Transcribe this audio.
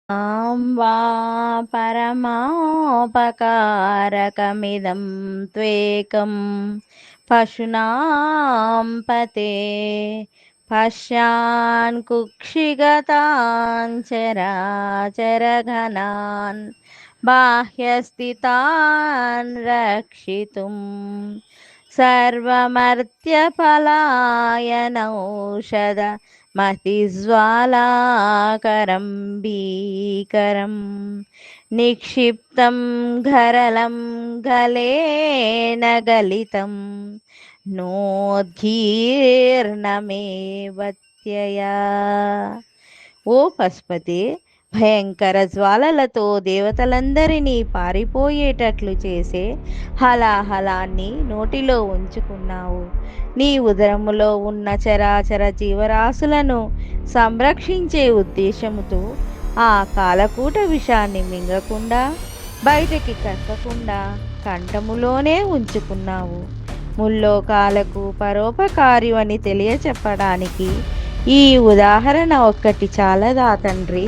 वा परमापकारकमिदं त्वेकं पशूनां पते पश्यान् कुक्षिगतान् चराचरघनान् बाह्यस्थितान् रक्षितुं सर्वमर्त्यपलायनौषध मतिज्वालाकरं भीकरं निक्षिप्तं घरलं गलेन गलितं नोद्धीर्नमे वत्यया। ఓ పశుపతి, భయంకర జ్వాలలతో దేవతలందరినీ పారిపోయేటట్లు చేసే హలాహలాన్ని నోటిలో ఉంచుకున్నావు. నీ ఉదరములో ఉన్న చరాచర జీవరాశులను సంరక్షించే ఉద్దేశముతో ఆ కాలకూట విషాన్ని మింగకుండా బయటికి కక్కకుండా కంఠములోనే ఉంచుకున్నావు. ముల్లోకాలకు పరోపకారి అని తెలియచెప్పడానికి ఈ ఉదాహరణ ఒక్కటి చాలదా తండ్రి?